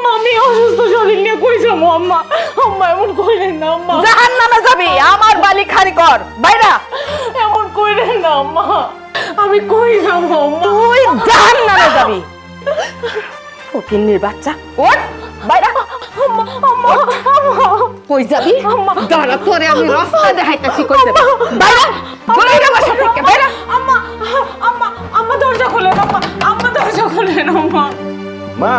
আম্মা আমি অসুস্থ শরীর নিয়ে কই যাবো আম্মা? আম্মা এমন কইরেন না আম্মা। জাহান্নামে যাবি, আমার বালি খালি কর বাইরা। এমন কইরেন না আম্মা, আমি কই যাবো আম্মা? তুই জাহান্নামে যাবি। ফকিন্নির বাচ্চা, ওঠ বাইরা। আম্মা আম্মা আম্মা কই যাবি? আম্মা দাঁড়া, তোরে আমি রাস্তা দেখাইতাছি। কই যাবি? বাইরা, বাইরা বাসা থেকে বাইরা। আম্মা আম্মা আম্মা দরজা খোলেন আম্মা, আম্মা দরজা খোলেন আম্মা। মা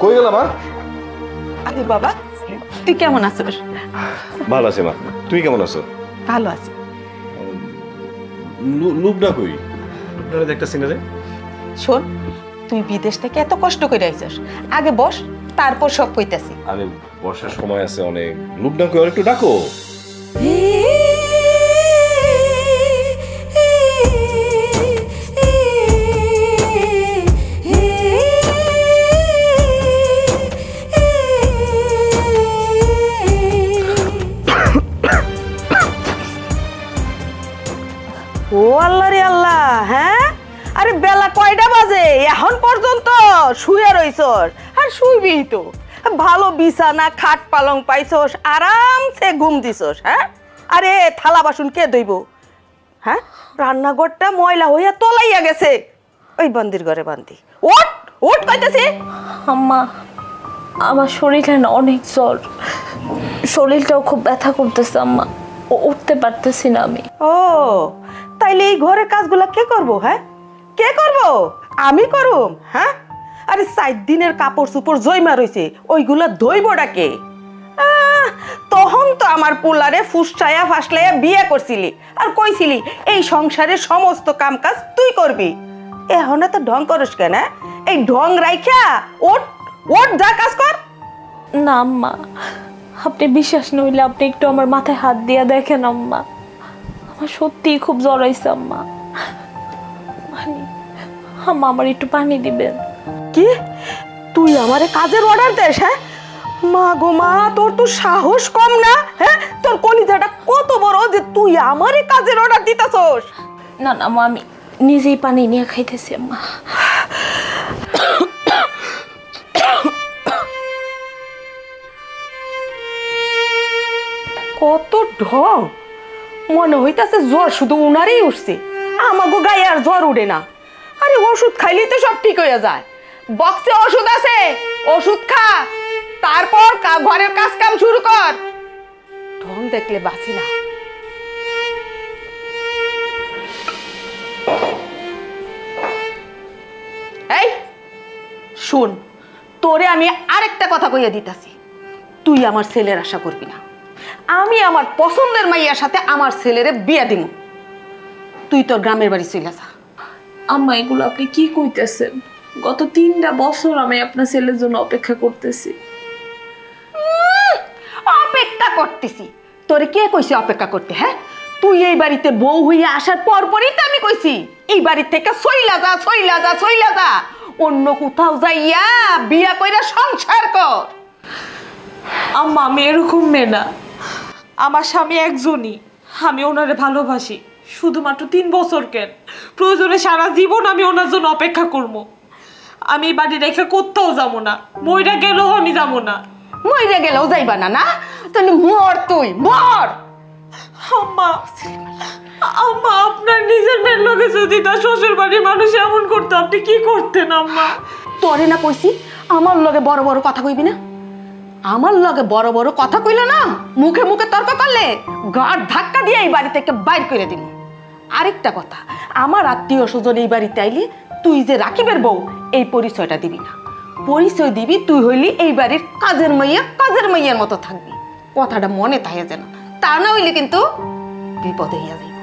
কই গেল মা? আরে বাবা, তুই কেমন আছিস? ভালো আছে মা, তুই কেমন আছো? ভালো আছি। লুবনা কই? লুবনা দেখতেছি না রে। শোন, তুই বিদেশ থেকে এত কষ্ট করে আইছিস, আগে বস, তারপর সব কইতাছি। আরে বর্ষার সময় আছে অনেক। লুবনা কই, আর একটু ডাকো। ও আল্লাহ রে আল্লাহ, হ্যাঁ? আরে বেলা কয়টা বাজে, এখন পর্যন্ত শুয়ে রইছস? আর শুইবি তো, ভালো বিছানা খাট পালং পাইছস, আরামসে ঘুম দিছস। হ্যাঁ, আরে থালা বাসন কে ধুইব? হ্যাঁ, রান্নাঘরটা ময়লা হইয়া তলাইয়া গেছে। ওই বান্দির ঘরে বান্দি, ওঠ ওঠ কইতেছি। আম্মা আমার শরীরে না অনেক জ্বর, শরীরটাও খুব ব্যথা করতেছে আম্মা, উঠতে পারতেছি না আমি। ও তাইলে এই ঘরের কাজগুলা কে করবো? হ্যাঁ, কে করবো? আমি করুম? হ্যাঁ, আরে 4 দিনের কাপড় চুপড় জয়মা রইছে, ওইগুলা ধইবটা কে? তখন তো আমার পোলারে ফুসছায়া ফাসলাইয়া বিয়ে করছিলি আর কইছিলি এই সংসারের সমস্ত কাম কাজ তুই করবি। এখন তো ঢং করস কেন? এই ঢং রাইখা ওঠ ওঠ, যা কাজ কর। না আম্মা, আপনি বিশ্বাস নইলে আপনি একটু আমার মাথায় হাত দিয়া দেখেন আম্মা, আমার সত্যিই খুব জ্বর হয়েছে আম্মা। আম্মা আমার একটু পানি দিবেন। কি তুই আমারে কাজের অর্ডার দেস? হ্যাঁ, মা গো মা, তোর তো সাহস কম না? হ্যাঁ, তোর কলিজাটা কত বড় যে তুই আমারে কাজের অর্ডার দিতাছস? না না আম্মা, আমি নিজেই পানি নিয়ে খাইতেছি আম্মা। কত ঢং! মনে হইতাছে জ্বর শুধু উনারই উঠছে, আমাগো গায়ে আর জ্বর উঠে না। আরে ওষুধ খাইলেই তো সব ঠিক হয়ে যায়। বক্সে ওষুধ আছে, ওষুধ খা, তারপর ঘরের কাজ কাম শুরু কর। ঢং দেখলে বাঁচি না। এই শুন, তোরে আমি আরেকটা কথা কইয়া দিতাছি, তুই আমার ছেলের আশা করবি না। আমি আমার পছন্দের মাইয়ার সাথে আমার ছেলেরে বিয়ে দিব। তুই তোর গ্রামের বাড়ি চলে যা। আম্মা এগুলো আপনি কি কইতেছেন? গত 3টা বছর আমি আপনার ছেলের জন্য অপেক্ষা করতেছি। অপেক্ষা করতেছি? তোরে কে কইছে অপেক্ষা করতে? হ্যাঁ, তুই এই বাড়িতে বউ হইয়া আসার পরই তো আমি কইছি এই বাড়ি থেকে চইলা যা চইলা যা চইলা যা, অন্য কোথাও যাইয়া বিয়া কইরা সংসার কর। আম্মা আমি এরকম মেয়ে না, আমার স্বামী একজনই, আমি ওনারে ভালোবাসি। শুধুমাত্র 3 বছর কেন, প্রয়োজনে সারা জীবন আমি ওনার জন্য অপেক্ষা করব। আমি বাড়ি রেখে কোথাও যাবো না, মইরা গেলেও আমি যাবো না। মইরা গেলেও যাইবা না? না, তুই মর, তুই মর। আম্মা আম্মা আপনার নিজের মেয়ের লোকে যদি তার শ্বশুর বাড়ির মানুষ এমন করতো, আপনি কি করতেন আম্মা? তোরে না কইছি আমার লগে বড় বড় কথা কইবি না? আমার লগে বড় বড় কথা কইল না, মুখে মুখে তর্ক করলে গাড় ধাক্কা দিয়ে এই বাড়ি থেকে বাইর করে দিব। আরেকটা কথা, আমার আত্মীয় স্বজন এই বাড়িতে আইলে তুই যে রাকিবের বউ এই পরিচয়টা দিবি না। পরিচয় দিবি তুই হইলি এই বাড়ির কাজের মাইয়ার মতো থাকবি। কথাটা মনে থাকে যেন, তা না হইলে কিন্তু বিপদে হইয়া যাইব।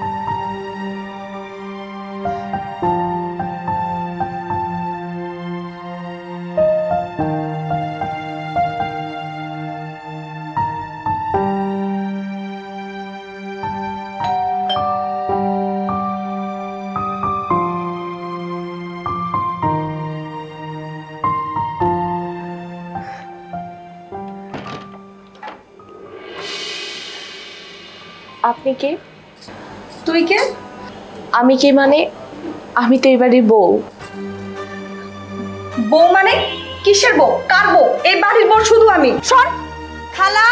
আপনি কে? তুই কে? আমি কে মানে? আমি তো এই বাড়ির বউ। বউ মানে কিসের বউ? কার বউ? এই বাড়ির বউ শুধু আমি। শোন, খালা,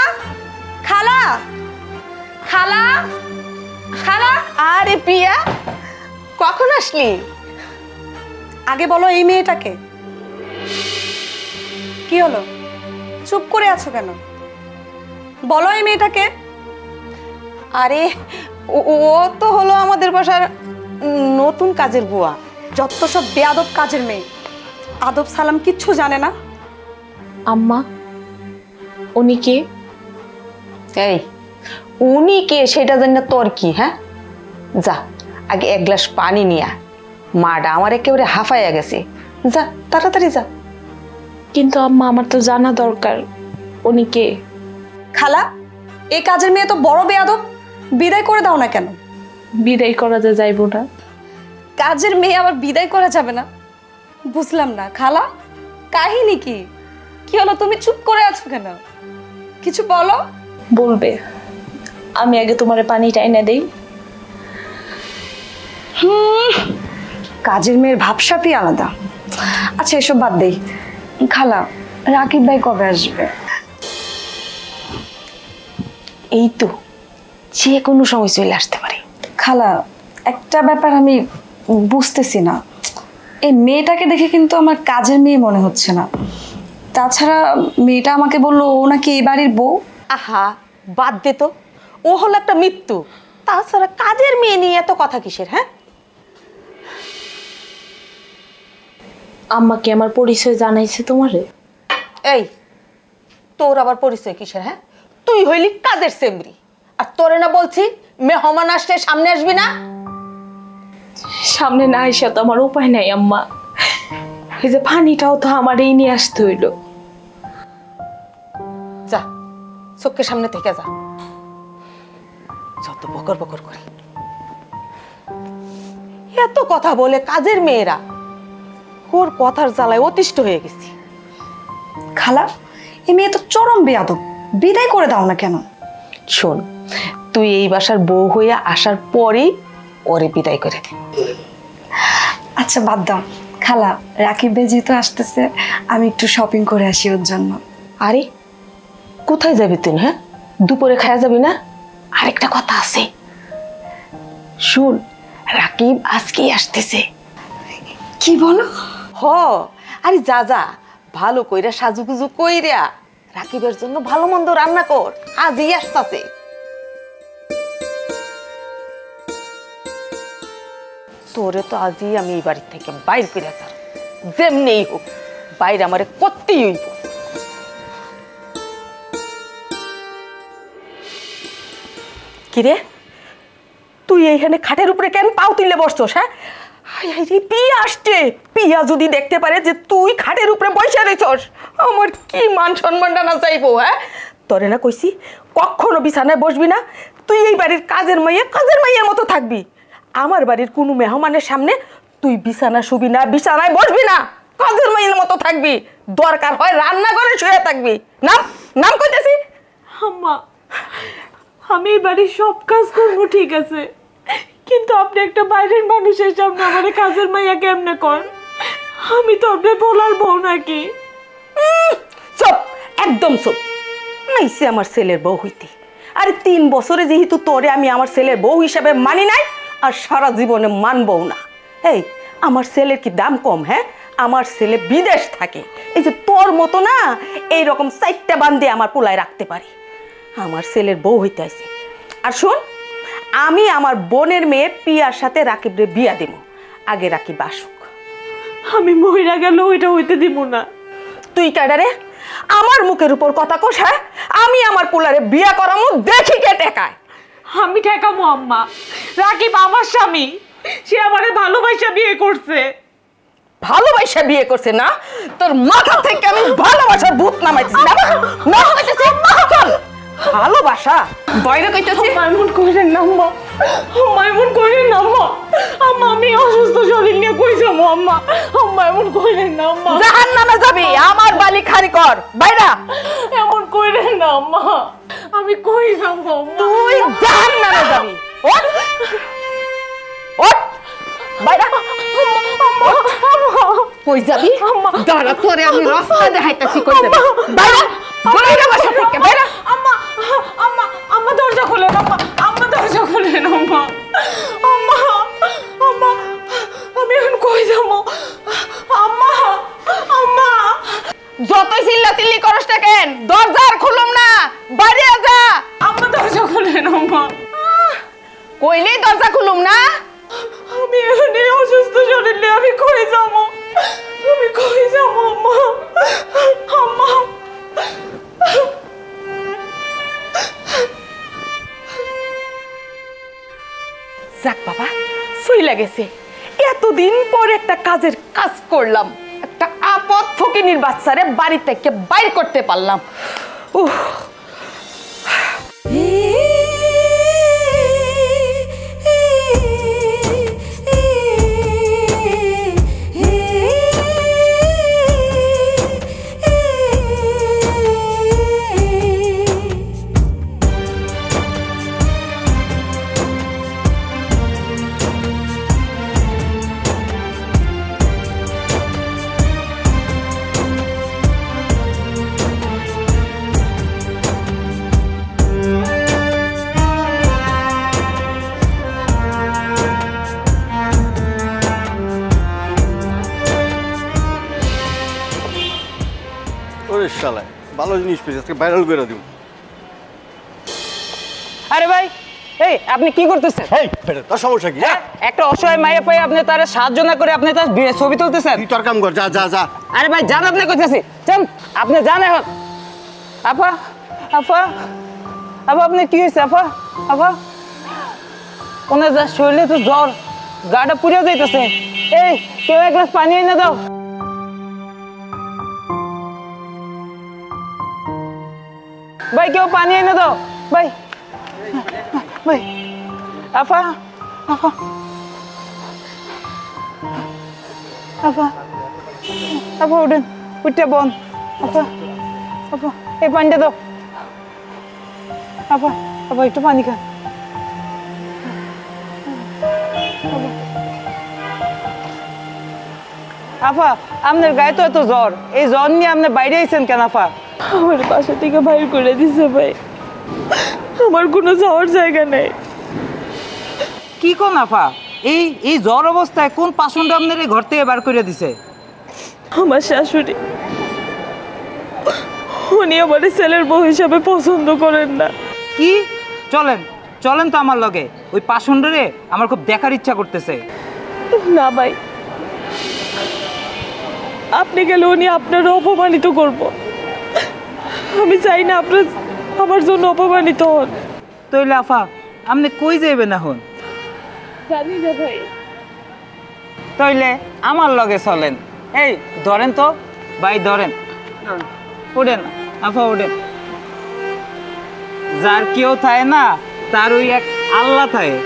খালা, খালা, খালা। আরে পিয়া, কখন আসলি? আগে বলো এই মেয়েটাকে। কি হলো, চুপ করে আছো কেন? বলো এই মেয়েটাকে। আরে ও ও তো হলো আমাদের বাসার নতুন কাজের বুয়া। যত সব বেয়াদব কাজের মেয়ে, আদব সালাম কিচ্ছু জানে না। আম্মা, উনি কে? এই উনি কে সেটা জানি না তোর কি? হ্যাঁ, যা আগে এক গ্লাস পানি নিয়ে আয়। মাটা আমার একেবারে হাঁফাইয়া গেছে। যা তাড়াতাড়ি যা। কিন্তু আম্মা, আমার তো জানা দরকার উনি কে। খালা, এই কাজের মেয়ে তো বড় বেয়াদব, বিদায় করে দাও না কেন? বিদায় করা যাইবো না। কাজের মেয়ে আবার বিদায় করা যাবে না? বুঝলাম না খালা, কাহিনী কি? কি হলো, তুমি চুপ করে আছো কেন? কিছু বলো। বলবে, আমি আগে তোমারে পানিটা এনে দেই। কাজের মেয়ের ভাবসাপই আলাদা। আচ্ছা এসব বাদ দেই। খালা, রাকিব ভাই কবে আসবে? এই তো যে কোনো সময় চলে আসতে পারে। খালা, একটা ব্যাপার আমি বুঝতেছি না, এই মেয়েটাকে দেখে কিন্তু আমার কাজের মেয়ে মনে হচ্ছে না। তাছাড়া মেয়েটা আমাকে বললো ও নাকি এই বাড়ির বউ। আহা, বাদ দে তো, ও হলো একটা মৃত্যু। তাছাড়া কাজের মেয়ে নিয়ে এত কথা কিসের? হ্যাঁ, আম্মা কি আমার পরিচয় জানাইছে তোমারে? এই তোর আবার পরিচয় কিসের? হ্যাঁ, তুই হইলি কাজের সেমরি, আর তোরে না বলছি মেহমান আসলে সামনে আসবি না। সামনে না আইসা তো আমার উপায় নাই আম্মা। এই যে পানিটাও তো আমার এই নিয়ে আসতে হইলো। যা, চোখের সামনে থেকে যা। যত বকর বকর করে এত কথা বলে কাজের মেয়েরা, ওর কথার জ্বালায় অতিষ্ঠ হয়ে গেছি। খালা, এই মেয়ে তো চরম বেয়াদব, বিদায় করে দাও না কেন? শোন, তুই এই বাসার বউ হইয়া আসার পরেই ওরে বিদায় করে দে। আচ্ছা বাদ দাও খালা, রাকিব ভাই যেহেতু আসতেছে, আমি একটু শপিং করে আসি ওর জন্য। আরে কোথায় যাবি তুই? হ্যাঁ, দুপুরে খাওয়া যাবি না? আরেকটা কথা আছে, শুন, রাকিব আজকেই আসতেছে। কি বলো? হ, আরে যা যা, ভালো কইরা সাজুগুজু কইরা রাকিবের জন্য ভালো মন্দ রান্না কর, আজই আসতেছে। তোরে তো আজই আমি এই বাড়ি থেকে বাইর করে যাই, যেমনি হোক বাইরে আমারে করতেই হইব। কিরে, তুই এইখানে খাটের উপরে কেন পাও তুললে বসছস? হ্যাঁ, পিয়া আসছে, পিয়া যদি দেখতে পারে যে তুই খাটের উপরে বসে রয়েছস, আমার কি মান সম্মানটা না চাইবো? হ্যাঁ, তোরে না কইছি কখনো বিছানায় বসবি না। তুই এই বাড়ির কাজের মাইয়ের মতো থাকবি। আমার বাড়ির কোনো মেহমানের সামনে তুই বিছানা শুবি না, বিছানায় বসবি না, কাজের মাইয়ের মতো থাকবি। দরকার হয় রান্না করে শুয়ে থাকবি। নাম নাম কইতেছি। আম্মা, আমি এই বাড়ির সব কাজ করবো ঠিক আছে, কিন্তু আপনি একটা বাইরের মানুষের সামনে আমার কাজের মাইয়া কেমনে কর? আমি তো আপনার বলার বউ নাকি? চুপ, একদম চুপ। নাইছে আমার ছেলের বউ হইতে। আরে 3 বছরে যেহেতু তোরে আমি আমার ছেলের বউ হিসাবে মানি নাই, আর সারা জীবনে মানবও না। এই আমার ছেলের কি দাম কম? হ্যাঁ, আমার ছেলে বিদেশ থাকে, এই যে তোর মতো না এইরকম 4টা বান্ধে আমার পোলায় রাখতে পারি। আমার ছেলের বউ হইতে আছে। আর শোন, আমি আমার বোনের মেয়ে পিয়ার সাথে রাকিবরে বিয়া দেব, আগে রাকিব আসুক। আমি মহিলা গেল ওইটা হইতে দিব না। তুই কাডারে আমার মুখের উপর কথা কস? হ্যাঁ, আমি আমার পোলারে বিয়া করামু, দেখি কে টেকায়। আমি ঠেকামো আম্মা? রাকিব আমার স্বামী, সে আমারে ভালোবাসা বিয়ে করছে। ভালোবাসা বিয়ে করছে না? তোর মাথা থেকে আমি ভালোবাসার ভূত নামাইছি না, নামাইতেছি। চল, ভালোবাসা বাইরে কইতেছি। মাইমুন কইরেন না আম্মা, মাইমুন কইরেন না আম্মা। আম্মা, আমি অসুস্থ শরীর নিয়ে কই যাবো আম্মা? মাইমুন কইরেন না আম্মা। জাহান্নামে যাবি, আমার বালি খারি কর বাইরা। এমন কইরেন না আম্মা, আমি কই যাবো? তুই জাহান্নামে যাবি। ওঠ ওঠ বাইরা। কই যাবি আম্মা। দাঁড়া তোরে আমি রাস্তা দেখাইতাছি কই যাবি বাইরে বাইরে বাসা থেকে বাইরে আম্মা আম্মা আম্মা দরজা খোলেন আম্মা আম্মা দরজা খোলেন আম্মা আম্মা আম্মা আমি এখন কই যাবো আম্মা আম্মা যতই চিল্লাচিল্লি করস না কেন দরজা আর খুলুম না বাইরে যা আম্মা দরজা খোলেন আম্মা কইলেই দরজা খুলুম না আমি এখন এই অসুস্থ শরীর নিয়ে আমি কই যাবো আমি কই যাবো আম্মা আম্মা যাক বাবা সইলা গেছে এতদিন পর একটা কাজের কাজ করলাম একটা আপদ ফকিনীর বাচ্চারে বাড়ি থেকে বাইর করতে পারলাম উহ ওরে শালা ভালো জিনিস পেয়েছি আজকে ভাইরাল করে দিব। আরে ভাই এই আপনি কি করতেছেন? এই বেটা তোর সমস্যা কি? হ্যাঁ একটা অসহায় মাইয়া পাই আপনি তার সাহায্য না করে আপনি তার ছবি তুলতেছেন। তুই তোর কাম কর, যা যা যা। আরে ভাই জান আপনি কইতাছি জান আপনি জান এখন। আপা আপা আপা আপনি কি হয়েছে আপা আপা ওনার যা শরীরে তো জ্বর গাটা পুড়ে যাইতেছে। এই কেউ এক গ্লাস পানি এনে দাও। ভাই কেউ পানি এনে দাও ভাই ভাই আপা আপা আপা আপা উঠেন উঠতে বোন আপা আপা এই পানিটা দাও আপা আপা একটু পানি খান আপা আপনার গায়ে তো এত জ্বর এই জ্বর নিয়ে আপনি বাইরে আইছেন কেন আপা? আমার বাসা থেকে বাইর করে দিছে ভাই আমার কোনো যাওয়ার জায়গা নেই কি কোন আপা এই এই জ্বর অবস্থায় কোন পাষণ্ডটা আপনার এই ঘর থেকে বার করে দিছে? আমার শাশুড়ি উনি আমার ছেলের বউ হিসাবে পছন্দ করেন না কি চলেন চলেন তো আমার লগে ওই পাষণ্ডরে আমার খুব দেখার ইচ্ছা করতেছে। না ভাই আপনি গেলে উনি আপনার অপমানিত করব আমি চাই না আপনার আমার জন্য অপমানিত হন তইলে আফা আপনি কই যাইবেন এখন? জানি না ভাই তইলে আমার লগে চলেন। এই ধরেন তো ভাই ধরেন উঠেন আফা উঠেন। যার কেউ থাকে না তার ওই এক আল্লাহ থাকে।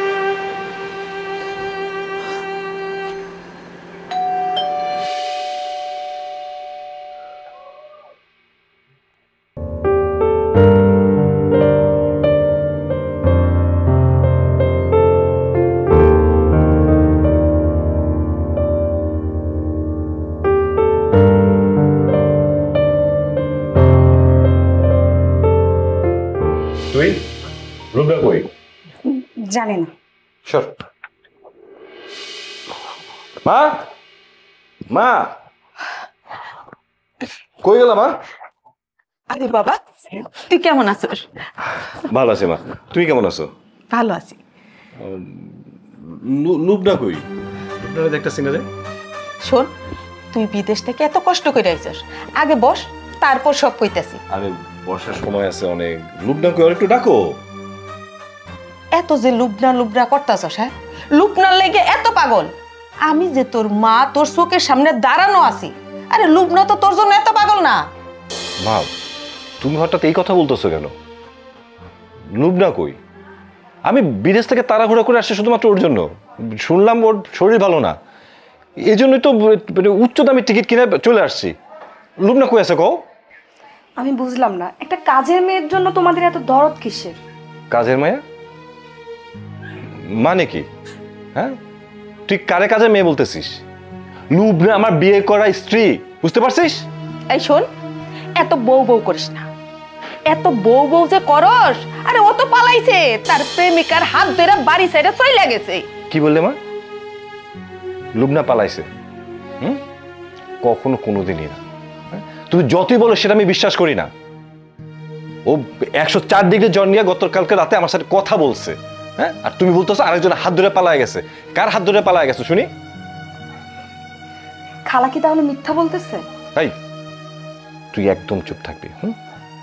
তুই রুমটা কই? জানি না। সর। মা মা কই গেল মা? আরে বাবা তুই কেমন আছিস? ভালো আছে মা, তুমি কেমন আছো? ভালো আছি। লুবনা কই? লুবনা একটা সিঙ্গারে। শোন তুই বিদেশ থেকে এত কষ্ট করে আইছিস, আগে বস তারপর সব কইতাছি। আরে বর্ষার সময় আছে অনেক, লুবনা কই আর একটু ডাকো। এত যে লুবনা লুবনা করতাছস, হ্যাঁ লুবনার লেগে এত পাগল? আমি যে তোর মা তোর চোখের সামনে দাঁড়ানো আছি, আরে লুবনা তো তোর জন্য এত পাগল না। মা তুমি হঠাৎ এই কথা বলতেছো কেন? লুবনা কই? আমি বিদেশ থেকে তাড়াহুড়া করে আসছি শুধুমাত্র ওর জন্য। শুনলাম ওর শরীর ভালো না, এই জন্যই তো উচ্চ দামের টিকিট কিনে চলে আসছি। লুবনা কই আছে কও? আমি বুঝলাম না, একটা কাজের মেয়ের জন্য তোমাদের এত দরদ কিসের? কাজের মায়া মানে কি? হ্যাঁ তুই কারে কাজের মেয়ে বলতেছিস? লুবনা আমার বিয়ে করা স্ত্রী, বুঝতে পারছিস? এই শোন, এত বউ বউ করিস না। এত বউ বউ যে করস, আরে ও তো পালাইছে, তার প্রেমিকার হাত ধরে বাড়ি সাইডে চলে গেছে। কি বললে মা? লুবনা পালাইছে? কখনো কোনোদিনই না। তুমি যতই বলো সেটা আমি বিশ্বাস করি না। ও 104 ডিগ্রি জ্বর নিয়ে গতকালকে রাতে আমার সাথে কথা বলছে, হ্যাঁ? আর তুমি বলতেছো আরেকজন হাত ধরে পালায় গেছে। কার হাত ধরে পালায় গেছে শুনি? খালা কি তাহলে মিথ্যা বলতেছে? এই তুই একদম চুপ থাকবি,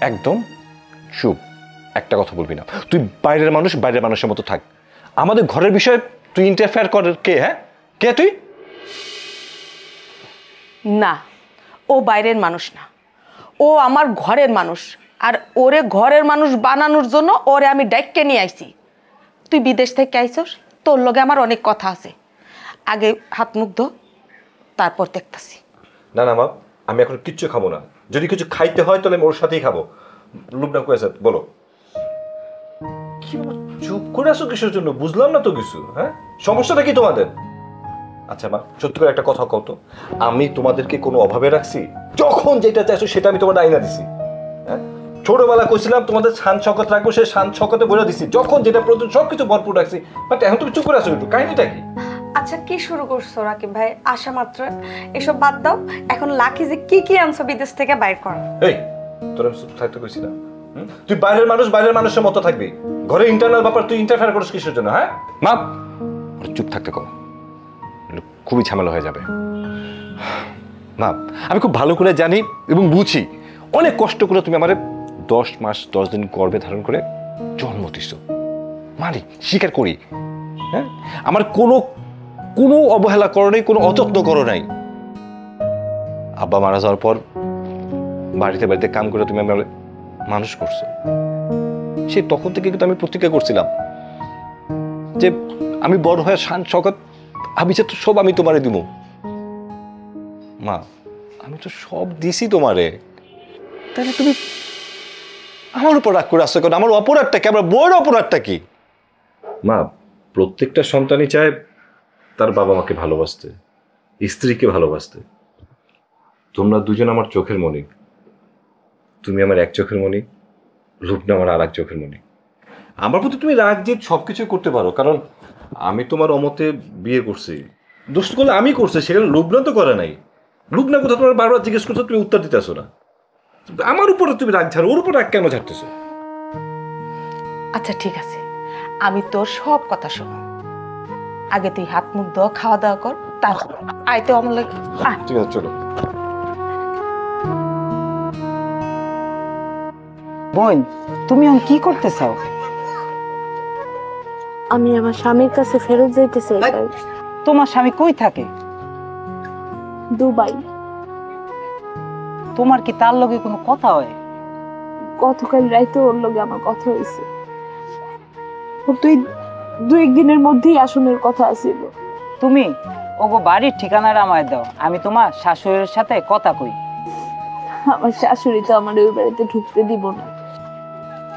একদম চুপ, একটা কথা বলবি না। তুই বাইরের মানুষ, বাইরের মানুষের মতো থাক। আমাদের ঘরের বিষয়ে তুই ইন্টারফেয়ার করার কে? হ্যাঁ, কে তুই? না, ও বাইরের মানুষ না, ও আমার ঘরের মানুষ। আর ওরে ঘরের মানুষ বানানোর জন্য ওরে আমি ডাইককে নিয়ে আইছি। তুই বিদেশ থেকে আইছস, তোর লগে আমার অনেক কথা আছে। আগে হাত মুখ ধো, তারপর দেখতাছি। না না মা, আমি এখন কিচ্ছু খাবো না। যদি কিছু খাইতে হয় তাহলে আমি ওর সাথেই খাবো। লুবনা কয়েছে বলো। কি চুপ করে আসো কিসের জন্য? বুঝলাম না তো কিছু। হ্যাঁ, সমস্যাটা কি তোমাদের? আচ্ছা মা, সত্যি করে একটা কথা কও তো, আমি তোমাদেরকে কোনো অভাবে রাখছি? যখন যেটা চাইছো সেটা আমি তোমাদের আইনা দিছি। হ্যাঁ, ছোটবেলা কইছিলাম তোমাদের শান শকত রাখবো, সে শান শকতে বলে দিছি। যখন যেটা প্রয়োজন সবকিছু ভরপুর রাখছি, বাট এখন তুমি চুপ করে আসো একটু। কাহিনীটা কি? আচ্ছা, কি শুরু করছো রাকিব ভাই? আসা মাত্র এসব বাদ দাও, এখন লাকি যে কি কি আনছো বিদেশ থেকে বাইর কর। এই তোর আমি চুপ থাকতে কইছি না? তুই বাইরের মানুষ, বাইরের মানুষের মতো থাকবি। ঘরে ইন্টারনাল ব্যাপার তুই ইন্টারফেয়ার করিস কিসের জন্য? হ্যাঁ মা, চুপ থাকতে কও, খুবই ঝামেলা হয়ে যাবে। মা, আমি খুব ভালো করে জানি এবং বুঝি অনেক কষ্ট করে তুমি আমারে 10 মাস 10 দিন গর্ভে ধারণ করে জন্ম দিছো। মানি, স্বীকার করি। হ্যাঁ, আমার কোনো কোনো অবহেলা করো নাই, কোনো অযত্ন করো নাই। আব্বা মারা যাওয়ার পর বাড়িতে বাড়িতে কাম করে তুমি আমার মানুষ করছো। সেই তখন থেকে কিন্তু আমি প্রতিজ্ঞা করছিলাম যে আমি বড় হয়ে শান শকত আমি যে তো সব আমি তোমারে দিব। মা, আমি তো সব দিছি তোমারে, তাহলে তুমি আমার উপর রাগ করে আসছো কেন? আমার অপরাধটা কি? আমার বড় অপরাধটা কি? মা, প্রত্যেকটা সন্তানই চায় তার বাবা মাকে ভালোবাসতে, স্ত্রীকে ভালোবাসতে। তোমরা দুজন আমার চোখের মণি। তুমি আমার এক চোখের মণি, লুবনা আমার আর এক চোখের মণি। আমার প্রতি তুমি রাগ জিত সবকিছু করতে পারো, কারণ আমি তোমার অমতে বিয়ে করছি। দোষ করলে আমি করছি, সেখানে লুবনা তো করে নাই। লুবনার কথা তোমার বারবার জিজ্ঞেস করছো, তুমি উত্তর দিতে আসো না। আমার উপরে তুমি রাগ ঝাড়ো, ওর উপর রাগ কেন ঝাড়তেছো? আচ্ছা ঠিক আছে, আমি তোর সব কথা শোনো। আগে তুই হাত মুখ ধো, খাওয়া দাওয়া কর, তারপর আইতে আমার লাগে। ঠিক আছে, চলো। বোন, তুমি এখন কি করতে চাও? আমি আমার স্বামীর কাছে ফেরত যাইতে চাই ভাই। তোমার স্বামী কই থাকে? দুবাই। তোমার কি তার লগে কোনো কথা হয়? গতকাল রাইতে ওর লগে আমার কথা হয়েছে। তুই 2-1 দিনের মধ্যেই আসনের কথা আছিল। তুমি ওগো বাড়ির ঠিকানাটা আমায় দাও, আমি তোমার শাশুড়ির সাথে কথা কই। আমার শাশুড়ি তো আমার ওই বাড়িতে ঢুকতে দিব না।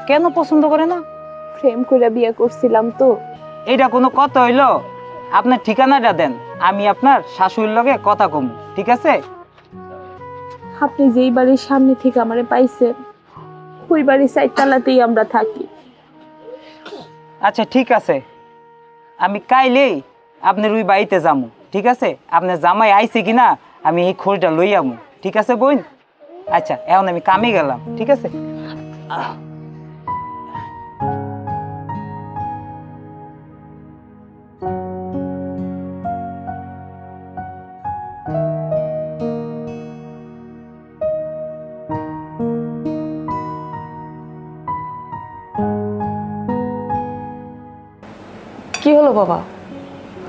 কেন পছন্দ করে না? প্রেম করে বিয়ে করছিলাম তো। এইটা কোনো কথা হইলো? আপনার ঠিকানাটা দেন, আমি আপনার শাশুড়ির লগে কথা কম, ঠিক আছে? আপনি যেই বাড়ির সামনে থেকে আমারে পাইছেন, ওই বাড়ির 4 তলাতেই আমরা থাকি। আচ্ছা ঠিক আছে, আমি কাইলেই আপনার ওই বাড়িতে যাবো, ঠিক আছে? আপনার জামাই আইছে কিনা আমি এই খড়িটা লই আমু, ঠিক আছে বোন? আচ্ছা, এখন আমি কামে গেলাম, ঠিক আছে? কি হলো বাবা,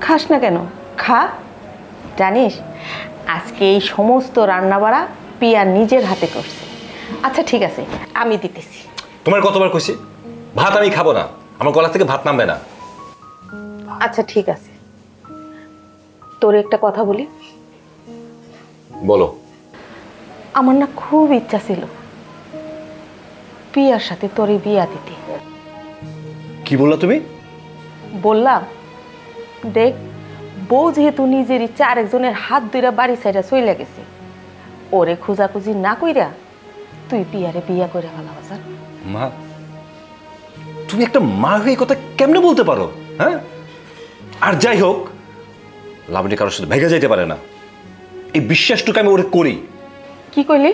খাস না কেন? খা। জানিস আজকে এই সমস্ত রান্নাবাড়া পিয়া নিজের হাতে করছে। আচ্ছা ঠিক আছে, আমি দিতেছি। তোমার কতবার কইছি ভাত আমি খাবো না, আমার গলা থেকে ভাত নামবে না। আচ্ছা ঠিক আছে, তোর একটা কথা বলি। বলো। আমার না খুব ইচ্ছা ছিল পিয়ার সাথে তোর এই বিয়া দিতে। কি বললা তুমি? বললাম দেখ, বউ যেহেতু নিজের ইচ্ছা আরেকজনের হাত ধরে বাড়ি সাইডে চলে গেছে, ওরে খোঁজাখুঁজি না কইরা তুই পিয়ারে বিয়া করে ফেলা বাজার। মা, তুমি একটা মা হয়ে এই কথা কেমনে বলতে পারো? হ্যাঁ, আর যাই হোক, লাবণী কারোর সাথে ভেঙে যাইতে পারে না, এই বিশ্বাসটুকু আমি ওরে করি। কি কইলি?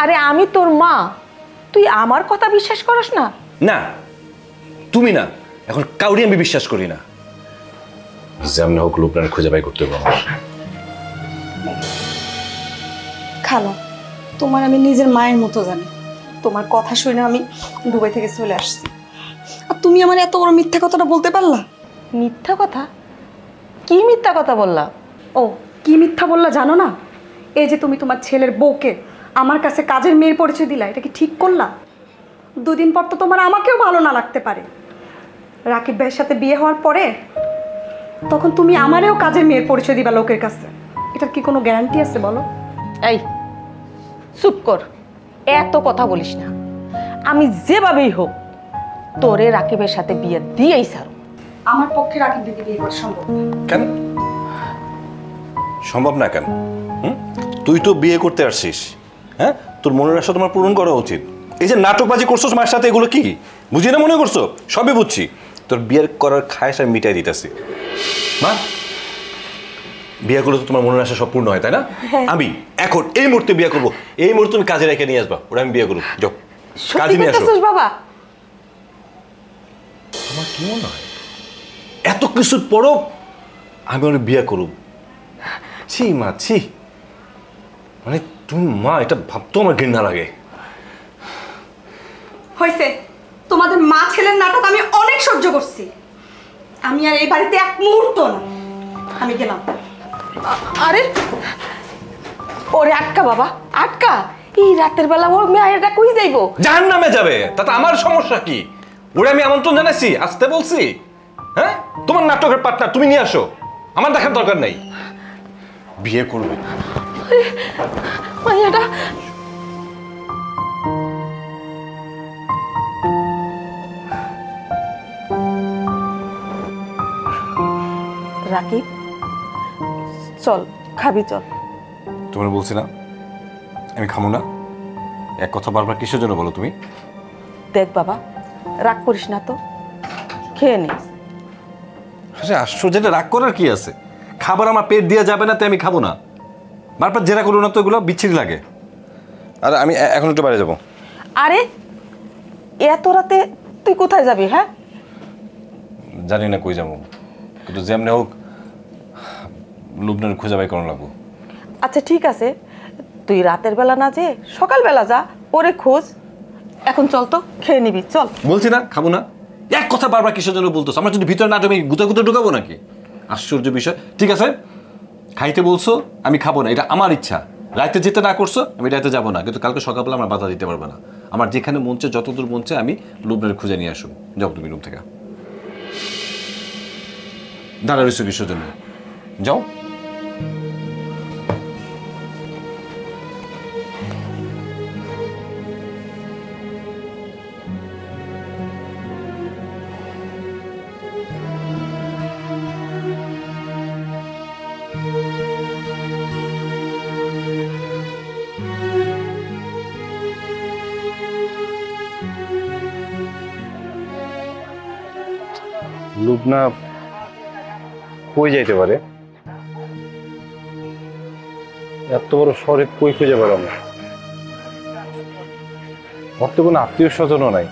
আরে আমি তোর মা, তুই আমার কথা বিশ্বাস করস না? না, তুমি না, এখন কাউরি আমি বিশ্বাস করি না। যেমন হোক লোকনার খুঁজে বাই করতে হবে আমার। খালা, তোমার আমি নিজের মায়ের মতো জানি। তোমার কথা শুনে আমি দুবাই থেকে চলে আসছি, আর তুমি আমার এত বড় মিথ্যা কথাটা বলতে পারলা? মিথ্যা কথা? কি মিথ্যা কথা বললা? ও, কি মিথ্যা বললা জানো না? এই যে তুমি তোমার ছেলের বউকে আমার কাছে কাজের মেয়ের পরিচয় দিলা, এটা কি ঠিক করলা? দুদিন পর তো তোমার আমাকেও ভালো না লাগতে পারে। রাকিব ভাইয়ের সাথে বিয়ে হওয়ার পরে তখন তুমি আমারেও কাজের মেয়ের পরিচয় দিবা লোকের কাছে, এটার কি কোনো গ্যারান্টি আছে বলো? এই চুপ কর, এত কথা বলিস না। আমি যেভাবেই হোক তোরে রাকিবের সাথে বিয়ে দিয়েই ছাড়ো। আমার পক্ষে রাকিব দিদি বিয়ে করা সম্ভব না। কেন সম্ভব না? কেন? তুই তো বিয়ে করতে আসছিস, হ্যাঁ? তোর মনের আশা তোমার পূরণ করা উচিত। এই যে নাটকবাজি করছো মায়ের সাথে, এগুলো কি বুঝি না মনে করছো? সবই বুঝছি, তোর বিয়ের করার খায়স আমি মিটাই দিতেছি। মা, বিয়ে করলে তো তোমার মনের আশা সব পূর্ণ হয়, তাই না? আমি এখন এই মুহূর্তে বিয়ে করবো, এই মুহূর্তে তুমি কাজে রেখে নিয়ে আসবা, ওরা আমি বিয়ে করবো। যাও কাজে নিয়ে আসো। বাবা, আমার কি মনে হয় এত কিছুর পরও আমি ওর বিয়ে করব? ছি মা, ছি। মানে তুমি মা, এটা ভাবতেও আমার ঘৃণা লাগে। হয়েছে, তোমাদের মা ছেলের নাটক আমি অনেক সহ্য করছি। আমি আর এই বাড়িতে এক মুহূর্ত না, আমি গেলাম। আরে ওরে আটকা বাবা, আটকা। এই রাতের বেলা ও মেয়েটা কই যাইবো? জাহান্নামে যাবে, তাতে আমার সমস্যা কি? ওরে আমি আমন্ত্রণ জানাইছি, আসতে বলছি। হ্যাঁ, তোমার নাটকের পার্টনার তুমি নিয়ে আসো, আমার দেখার দরকার নাই। বিয়ে করবে মাইয়াটা রাকিব, চল খাবি, চল। তোমার বলছি না আমি খামো না? এক কথা বারবার কিসের জন্য বলো তুমি? দেখ বাবা, রাগ করিস না তো, খেয়ে নে। আরে আশ্চর্য, এটা রাগ করার কি আছে? খাবার আমার পেট দিয়ে যাবে না, তাই আমি খাবো না। বারবার জেরা করো না তো, এগুলো বিচ্ছিরি লাগে। আর আমি এখন একটু বাইরে যাবো। আরে এত রাতে তুই কোথায় যাবি? হ্যাঁ, জানি না কই যাবো, কিন্তু যেমনি হোক লুবনার খুঁজে বাই করানো লাগবো। আচ্ছা ঠিক আছে, তুই রাতের বেলা না যে সকালবেলা যা, ওরে খোঁজ। এখন চল তো, খেয়ে নিবি, চল। বলছি না খাবো না, এক কথা বারবার কিসের জন্য বলতো? আমরা যদি ভিতরে না আমি গুতে গুতে ঢুকাবো নাকি? আশ্চর্য বিষয়। ঠিক আছে, খাইতে বলছো, আমি খাবো না, এটা আমার ইচ্ছা। রাতে যেতে না করছো, আমি রাতে যাবো না, কিন্তু কালকে সকালবেলা আমার বাধা দিতে পারবে না। আমার যেখানে মন চায়, যতদূর মন চায় আমি লুবনার খুঁজে নিয়ে আসো। যাও তুমি রুম থেকে। দাঁড়া রয়েছো কিসের জন্য? যাও। লুবনা কই যাইতে পারে? এত বড় শহরে কই খুঁজে পেলাম না। ওর তো কোনো আত্মীয় স্বজনও নাই,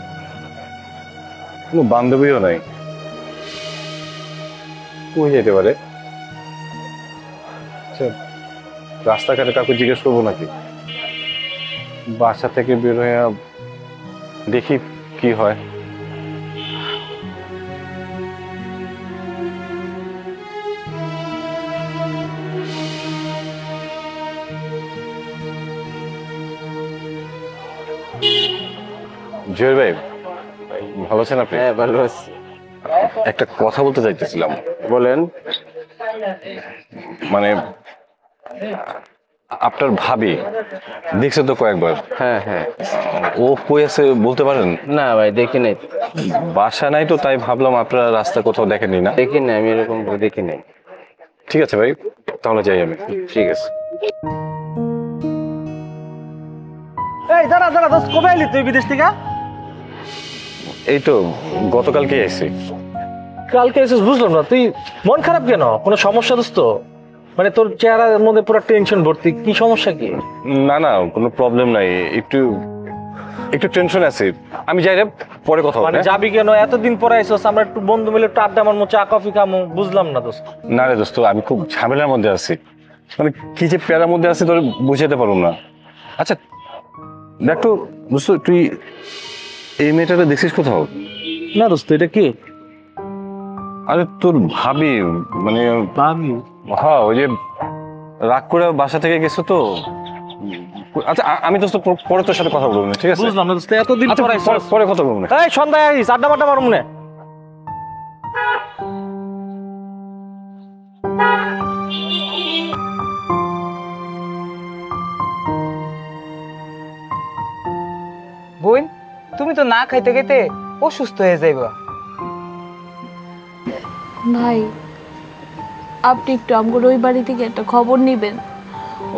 কোনো বান্ধবীও নাই। কই যেতে পারে? আচ্ছা, রাস্তাঘাটে কাউকে জিজ্ঞেস করবো নাকি? বাসা থেকে বের হয়ে দেখি কি হয়। জয়ের ভাই, ভালো আছেন আপনি? হ্যাঁ ভালো আছি। একটা কথা বলতে চাইতেছিলাম। বলেন। মানে আপনার ভাবি দেখছে তো কয়েকবার। হ্যাঁ হ্যাঁ। ও কই আছে বলতে পারেন? না ভাই দেখি নাই। বাসা নাই তো, তাই ভাবলাম আপনারা রাস্তা কোথাও দেখেননি না? দেখি নাই, আমি এরকম দেখি নাই। ঠিক আছে ভাই, তাহলে যাই আমি। ঠিক আছে। এই দাঁড়া দাঁড়া দোস্ত, কবে এলি তুই বিদেশ থেকে? এই তো গতকালকে এসেছি। কালকে এসেছিস, বুঝলাম না তুই মন খারাপ কেন? কোনো সমস্যা দোস্ত? মানে তোর চেহারার মধ্যে পুরো টেনশন ভর্তি, কি সমস্যা কি? না না, কোনো প্রবলেম নাই, একটু একটু টেনশন আছে। আমি যাই রে, পরে কথা হবে। মানে যাবি কেন? এতদিন পরে আইসস, আমরা একটু বন্ধু মিলে একটু আড্ডা মারমু, চা কফি খামু, বুঝলাম না দোস্ত। না রে দোস্ত, আমি খুব ঝামেলার মধ্যে আছি, মানে কি যে প্যারার মধ্যে আছি তোর বুঝাতে পারবো না। আচ্ছা দেখ তো দোস্ত, তুই এই মেয়েটাকে দেখছিস কোথাও? না দোস্ত, এটা কি? আরে তোর ভাবি, মানে ভাবি? হ্যাঁ, ওই যে রাগ করে বাসা থেকে গেছো তো। আচ্ছা আমি দোস্ত পরে তোর সাথে কথা বলবো না, ঠিক আছে? বুঝলাম না দোস্ত, এতদিন আচ্ছা, পরে পরে কথা বলবো না। এই সন্ধ্যায় আইস, আড্ডা মাড্ডা মারমু না। বোন, তুমি তো না খাইতে খাইতে অসুস্থ হয়ে যাইবা। ভাই, আপনি একটু আমগোর ওই বাড়ি থেকে একটা খবর নিবেন,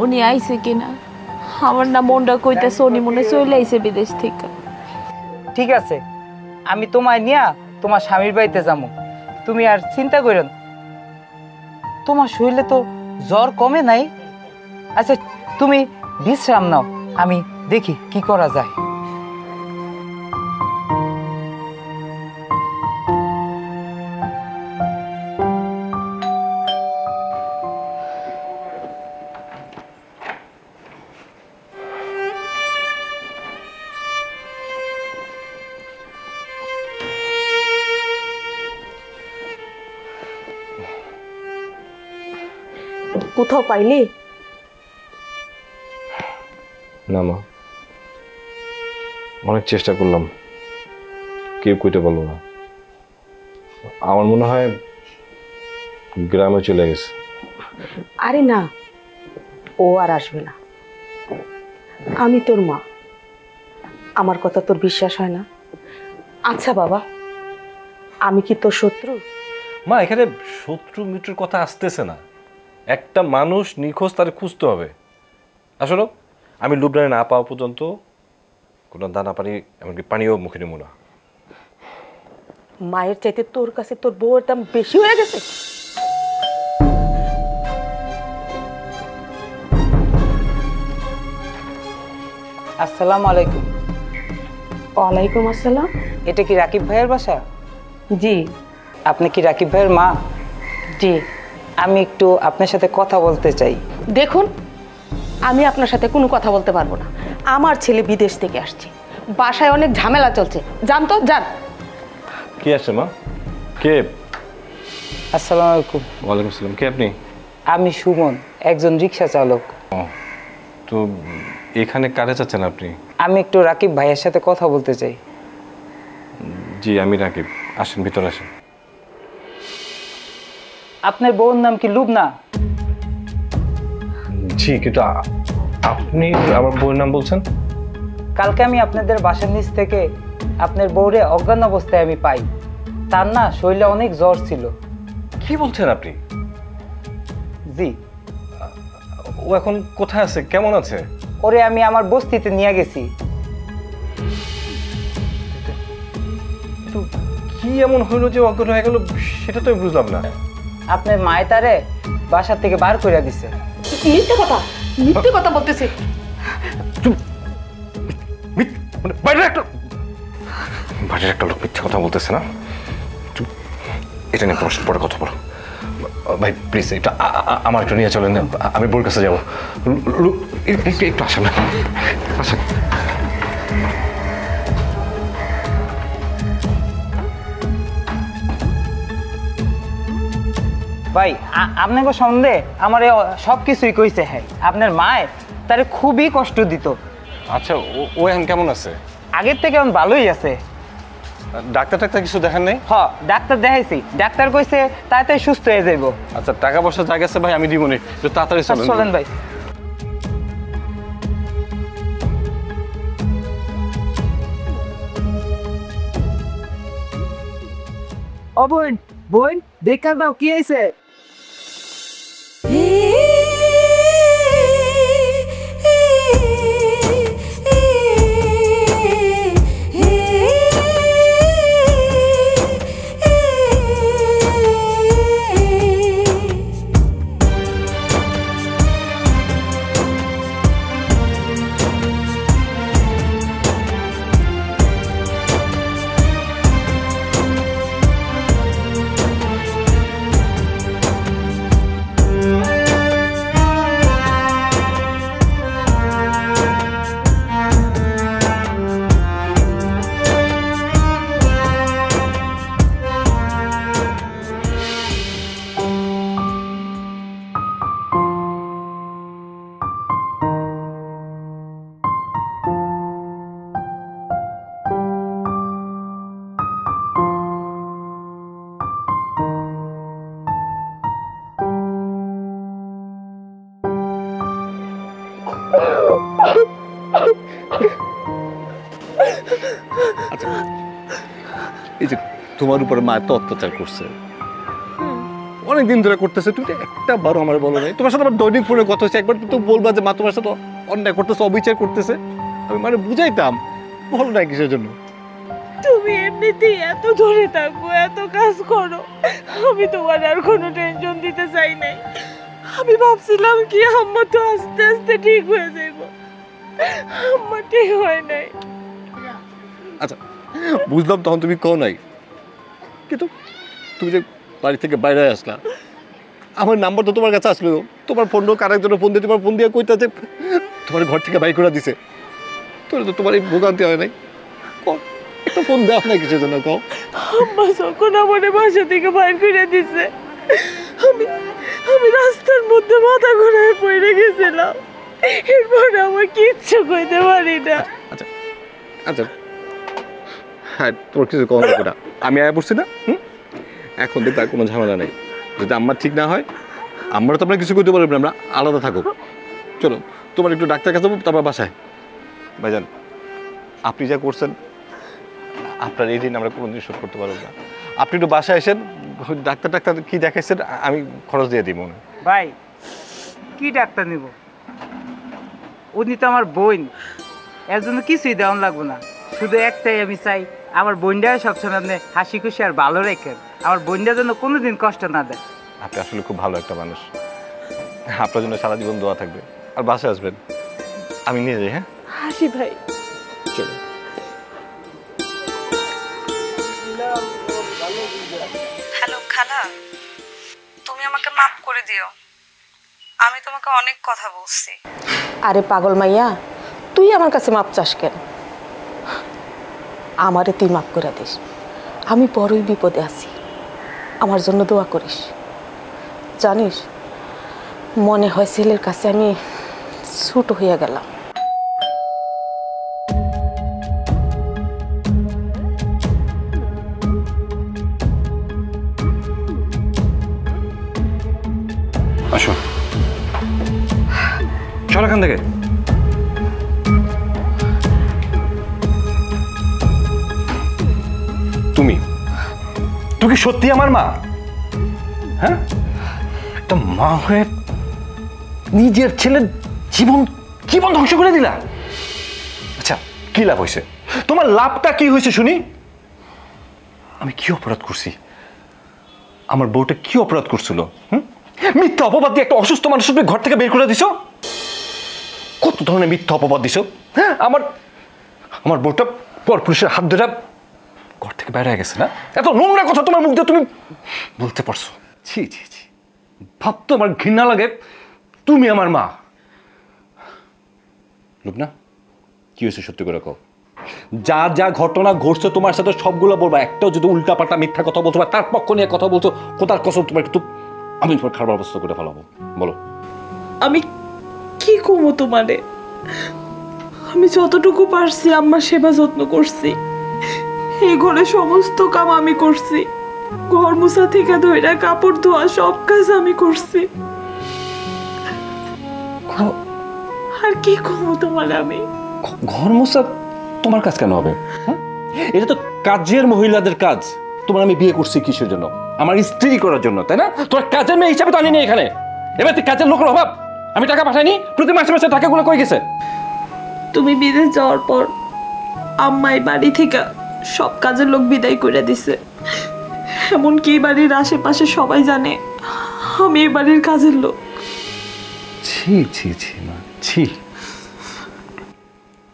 উনি আইছে কিনা। আমার না মনটা কইতেছে উনি মনে চলে আইছে বিদেশ থেকে। ঠিক আছে, আমি তোমায় নিয়া তোমার স্বামীর বাড়িতে যাবো, তুমি আর চিন্তা করো না। তোমার শরীরে তো জ্বর কমে নাই। আচ্ছা তুমি বিশ্রাম নাও, আমি দেখি কি করা যায়। কোথাও পাইলি? না মা, অনেক চেষ্টা করলাম, কেউ কইতে পারলো না। আমার মনে হয় গ্রামে চলে গেছে। আরে না, ও আর আসবে না। আমি তোর মা, আমার কথা তোর বিশ্বাস হয় না? আচ্ছা বাবা, আমি কি তোর শত্রু? মা, এখানে শত্রু মিত্রুর কথা আসতেছে না। একটা মানুষ নিখোঁজ, তার খুঁজতে হবে। আসলে আমি লুবনায় না পাওয়া পর্যন্ত কোনো দানা পানি, এমনকি পানিও মুখে নেব না। মায়ের চাইতে তোর কাছে তোর বউয়ের দাম বেশি হয়ে গেছে। আসসালামু আলাইকুম। ওয়ালাইকুম আসসালাম। এটা কি রাকিব ভাইয়ের বাসা? জি। আপনি কি রাকিব ভাইয়ের মা? জি। আমি একটু আপনার সাথে কথা বলতে চাই। দেখুন, আমি আপনার সাথে কোনো কথা বলতে পারবো না। আমার ছেলে বিদেশ থেকে আসছে, বাসায় অনেক ঝামেলা চলছে, যান তো যান। কে আসছে মা? কে? আসসালামু আলাইকুম। ওয়ালাইকুম আসসালাম। কে আপনি? আমি সুমন, একজন রিক্সা চালক। তো এখানে কারে চাচ্ছেন আপনি? আমি একটু রাকিব ভাইয়ের সাথে কথা বলতে চাই। জি, আমি রাকিব। আসেন, ভিতরে আসেন। আপনার বউর নাম কি লুবনা? জি, কিন্তু আপনি আমার বউয়ের নাম বলছেন? কালকে আমি আপনাদের বাসার নিচ থেকে আপনার বউরে অজ্ঞান অবস্থায় আমি পাই। তার না শরীরে অনেক জ্বর ছিল। কি বলছেন আপনি? জি। ও এখন কোথায় আছে, কেমন আছে? ওরে আমি আমার বস্তিতে নিয়ে গেছি। তো কি এমন হইলো যে অজ্ঞান হয়ে গেল, সেটা তো আমি বুঝলাম না। আপনার মায় তারে বাসার থেকে বার করে দিছে। মিথ্যে কথা, মিথ্যে কথা বলতেছে। বাইরের একটা লোক মিথ্যে কথা বলতেছে না? এটা নিয়ে তোমার সাথে পরে কথা বলো। ভাই প্লিজ, এটা আমার একটু নিয়ে চলেন, আমি বোর কাছে যাবো। একটু আসেন না, আসেন। ভাই আপনাকে সম্বন্ধে আমার সব কিছুই কইছে। হ্যাঁ, আপনার মায় তারে খুবই কষ্ট দিত। আচ্ছা, ও এখন কেমন আছে? আগের থেকে এখন ভালোই আছে। ডাক্তার কিছু দেখেন নাই? হ, ডাক্তার দেখাইছি, ডাক্তার কইছে তাড়াতাড়ি সুস্থ হয়ে যাইব। আচ্ছা, টাকা পয়সা যা গেছে ভাই আমি দিব নি, একটু তাড়াতাড়ি চলেন। চলেন ভাই। ও বোন, বোন দেখা দাও কি হয়েছে? আচ্ছা, এই যে তোমার উপরে মা এত অত্যাচার করছে, অনেকদিন ধরে করতেছে, তুমি তো একটা বারো আমার বলো নাই। তোমার সাথে আমার দৈনিক ফোনে কথা হচ্ছে, একবার তো বলবা যে মা তোমার সাথে অন্যায় করতেছে, অবিচার করতেছে। আমি মানে বুঝাইতাম, বলো না কিসের জন্য। তুমি এমনিতেই এত ধরে থাকো, এত কাজ করো, আমি তোমার আর কোনো টেনশন দিতে চাই নাই। আমি ভাবছিলাম কি আম্মা তো আস্তে আস্তে ঠিক হয়ে যাইব, আম্মা ঠিক হয় নাই। আচ্ছা বুঝলাম, তখন তুমি কও নাই, কিন্তু তুমি যে বাড়ি থেকে বাইরে আসলা, আমার নাম্বার তো তোমার কাছে আসলো, তোমার ফোন আরেকজনের ফোন দিয়ে, তোমার ফোন দিয়ে কইতা যে তোমার ঘর থেকে বাইর করে দিছে, তোর তো তোমার এই ভোগান্তি হয় নাই। একটা ফোন দেওয়া নাই কিসের জন্য কও? আম্মা যখন আমার বাসা থেকে বাইর করে দিছে, আমি রাস্তার মধ্যে মাথা ঘুরায় পড়ে গেছিলাম, এরপরে আমার কিচ্ছু কইতে পারি না। আচ্ছা আচ্ছা, হ্যাঁ তোর কিছু কম লাগবে না, আমি আয়া পড়ছি না। এখন দেখতে আর কোনো ঝামেলা নেই। যদি আম্মা ঠিক না হয়, আমরা তো আপনার কিছু করতে পারবো না, আমরা আলাদা থাকো। চলো তোমার একটু ডাক্তার কাছে যাবো, তারপর বাসায়। ভাইজান আপনি যা করছেন, আপনার এই ঋণ আমরা কোনোদিন শোধ করতে পারবো না। আপনি একটু বাসায় এসেন, ডাক্তার কি দেখাইছেন আমি খরচ দিয়ে দিব। ভাই কি ডাক্তার নিব? উনি তো আমার বোন, এর জন্য কিছুই দেওয়ান লাগবো না। শুধু একটাই আমি চাই, আমার বোনটা সবসময় আপনি হাসি খুশি আর ভালো রেখেন, আমার বোনটার জন্য কোনোদিন কষ্ট না দেয়। আপনি আসলে খুব ভালো একটা মানুষ, আপনার জন্য সারা জীবন দোয়া থাকবে। আর বাসায় আসবেন, আমি নিয়ে যাই। হ্যাঁ হাসি ভাই, চলো। হ্যালো খালা, তুমি আমাকে মাফ করে দিও, আমি তোমাকে অনেক কথা বলছি। আরে পাগল মাইয়া, তুই আমার কাছে মাপ চাস কেন? আমারে তুই মাপ করে দিস, আমি বড়ই বিপদে আছি, আমার জন্য দোয়া করিস। জানিস, মনে হয় ছেলের কাছে আমি ছোট হইয়া গেলাম। আসো, চল এখান থেকে। তুমি কি সত্যি আমার মা? হ্যাঁ, একটা মা হয়ে নিজের ছেলের জীবন ধ্বংস করে দিলা। আচ্ছা কি লাভ হয়েছে তোমার? লাভটা কি হয়েছে শুনি? আমি কি অপরাধ করছি? আমার বউটা কি অপরাধ করছিল? মিথ্যা অপবাদ দিয়ে একটা অসুস্থ মানুষের ঘর থেকে বের করে দিছো। কত ধরনের মিথ্যা অপবাদ দিছো? হ্যাঁ, আমার বউটা পরপুরুষের হাত ধরে ঘর থেকে বাইরে গেছে না? এত নোংরা কথা তোমার মুখ দিয়ে তুমি বলতে পারছো? ছি ছি ছি, ভাবতো আমার ঘৃণা লাগে। তুমি আমার মা। লুবনা, কি হয়েছে সত্যি করে কও। যা যা ঘটনা ঘটছে তোমার সাথে সবগুলো বলবা, একটাও যদি উল্টাপাল্টা মিথ্যা কথা বলছো বা তার পক্ষ নিয়ে কথা বলছো, কোথার কসম তোমার একটু আমি তোমার খারাপ অবস্থা করে ফেলাবো। বলো। আমি কি কমো তোমারে? আমি যতটুকু পারছি আম্মার সেবা যত্ন করছি, এই ঘরে সমস্ত কাম আমি করছি, ঘর মুছা থেকে ধইরা কাপড় ধোয়া সব কাজ আমি করছি। আর কি কমো তোমার? আমি ঘর মোছা তোমার কাজ কেন হবে? এটা তো কাজের মহিলাদের কাজ। তোমার আমি বিয়ে করছি কিসের জন্য? আমার স্ত্রী করার জন্য, তাই না? তোমার কাজের মেয়ে হিসাবে তো আনি নেই এখানে। এবার তুই কাজের লোকের অভাব, আমি টাকা পাঠাইনি, প্রতি মাসে মাসে টাকাগুলো কই গেছে? তুমি বিদেশ যাওয়ার পর আম্মাই বাড়ি থেকে সব কাজের লোক বিদায় করে দিছে। এমনকি এই বাড়ির আশেপাশে সবাই জানে আমি এই বাড়ির কাজের লোক। ছি ছি ছি মা, ছি।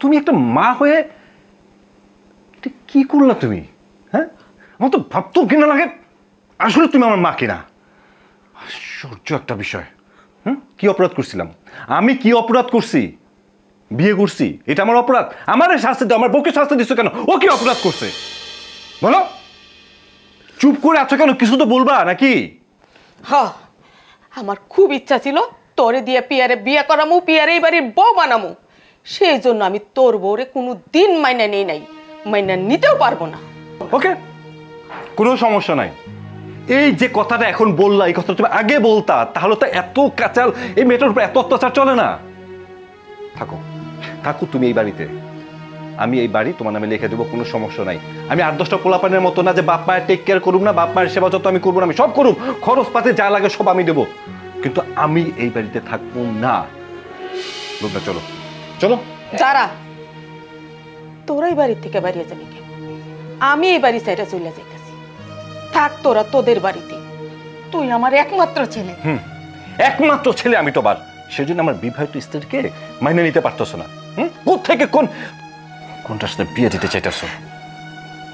তুমি একটা মা হয়ে এটা কি করলা তুমি? হ্যাঁ, আমার তো ভাবতেও কিনা লাগে আসলে তুমি আমার মা কিনা। আশ্চর্য একটা বিষয়। কি অপরাধ করছিলাম আমি? কি অপরাধ করছি? বিয়ে করছি, এটা আমার অপরাধ? আমার শাস্তি দাও, আমার বউকে শাস্তি দিচ্ছ কেন? ও কি অপরাধ করছে বলো? চুপ করে আছো কেন? কিছু তো বলবা নাকি? হ্যাঁ, আমার খুব ইচ্ছা ছিল তোরে দিয়ে পিয়ারে বিয়ে করামু, পিয়ারে এই বাড়ির বউ বানামু। সেই জন্য আমি তোর বউরে কোনো দিন মাইনা নেই নাই, মাইনা নিতেও পারবো না। ওকে, কোনো সমস্যা নাই। এই যে কথাটা এখন বললা, এই কথাটা তুমি আগে বলতা, তাহলে তো এত কাচাল এই মেয়েটার উপর এত অত্যাচার চলে না। থাকো থাকো তুমি এই বাড়িতে, আমি এই বাড়ি তোমার নামে লিখে দেবো, কোনো সমস্যা নাই। আমি 8-10টা পোলাপানের মতো না যে বাপ মায়ের টেক কেয়ার করুম না, বাপ মায়ের সেবা যত আমি করবো না, আমি সব করুম, খরচ পাতে যা লাগে সব আমি দেবো, কিন্তু আমি এই বাড়িতে থাকবো না। লোকটা চলো চলো। যারা তোরা এই বাড়ি থেকে বাড়িয়ে যাবি কেন? আমি এই বাড়ি সাইডে চলে যাইতেছি, থাক তোরা তোদের বাড়িতে। তুই আমার একমাত্র ছেলে। একমাত্র ছেলে আমি তোমার, সেজন্য আমার বিবাহিত স্ত্রীকে মাইনে নিতে পারতেছ না। কোত্থেকে কোনটার সাথে বিয়ে দিতে চাইতেছ?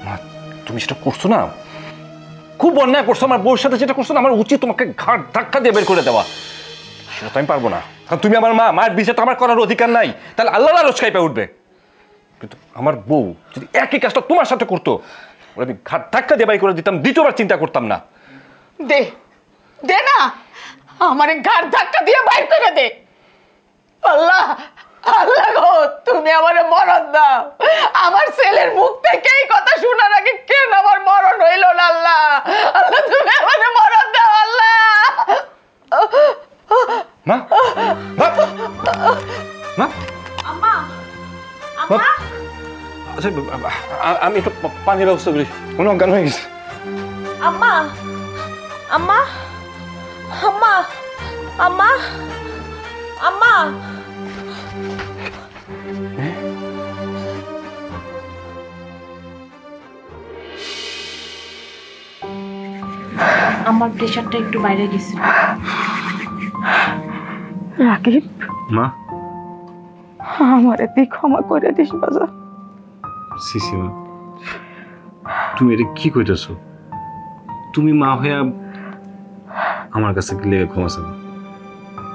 মা তুমি সেটা করছো না, খুব অন্যায় করছো। আমার বউর সাথে যেটা করছো না, আমার উচিত তোমাকে ঘাট ধাক্কা দিয়ে বের করে দেওয়া। সেটা তো আমি পারবো না, কারণ তুমি আমার মা, মায়ের বিচার তো আমার করার অধিকার নাই। তাহলে আল্লাহ আরজ খাইপে উঠবে। কিন্তু আমার বউ যদি একই কাজটা তোমার সাথে করতো, ওরা আমি ঘাট ধাক্কা দিয়ে বাই করে দিতাম, দ্বিতীয়বার চিন্তা করতাম না। দে দে না, আমার ঘাড় ধাক্কা দিয়ে বাইর করে দে। আল্লাহ আল্লাহ গো, তুমি আমারে মরণ দাও। আমার ছেলের মুখ থেকে এই কথা শোনার আগে কেন আমার মরণ হইল না? আল্লাহ আল্লাহ তুমি আমারে মরণ দাও। আল্লাহ মা মা মা আম্মা আম্মা আচ্ছা, আমি একটু পানির ব্যবস্থা করি, কোনো অজ্ঞান হয়ে গেছে। আম্মা আম্মা আম্মা আম্মা আম্মা আমার প্রেশারটা একটু বাইরে গেছে। রাকিব, মা আমারে তুই ক্ষমা করে দিস বাজার। সিসিমা তুমি এটা কি কইতেছো? তুমি মা হইয়া আমার কাছে গেলে ক্ষমা চাও?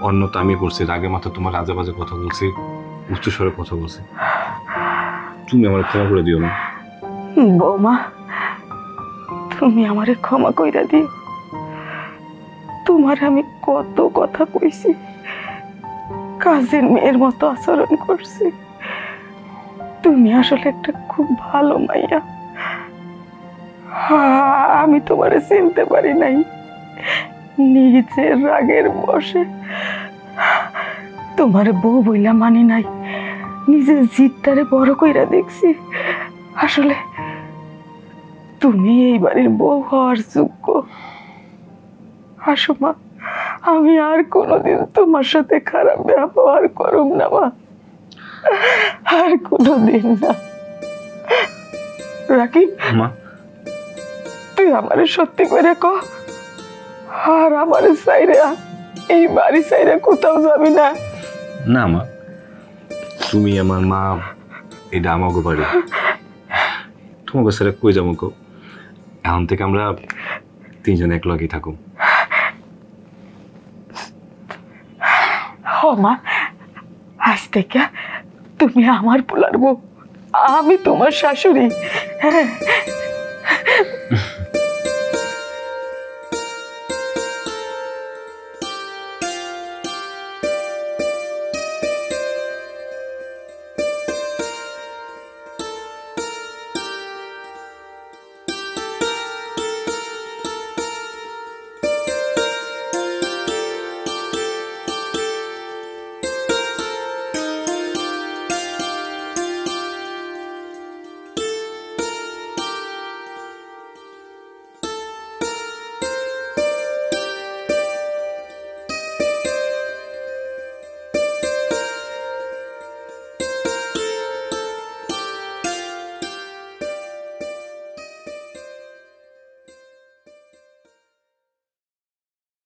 অন্য তো আমি করছি, রাগে মাথা তোমার আজে বাজে কথা বলছি, উচ্চ স্বরে কথা বলছি, তুমি আমার ক্ষমা করে দিও না। বৌমা, তুমি আমারে ক্ষমা কইরা দিও। তোমার আমি কত কথা কইছি, কাজের মেয়ের মতো আচরণ করছি। তুমি আসলে একটা খুব ভালো মাইয়া, আমি তোমারে চিনতে পারি নাই। নিজের রাগের বসে তোমার বউ বইলা মানি নাই, নিজের জিদটারে বড় কইরা দেখছি। আসলে তুমি এই বাড়ির বউ হওয়ার যোগ্য। আসো মা, আমি আর কোনোদিন তোমার সাথে খারাপ ব্যবহার করুম না মা, আর কোনোদিন না। রাকিব, মা তুই আমারে সত্যি করে কহ, আর আমারে চাইরে এই বাড়ি চাইরে কোথাও যাবি না? না মা, তুমি আমার মা, এটা আমাকে বাড়ি, তোমাকে সেটা কই যাবো কো? এখন থেকে আমরা তিনজন এক লগেই থাকুম। ও মা, আজ থেকে তুমি আমার পোলার বউ, আমি তোমার শাশুড়ি। হ্যাঁ,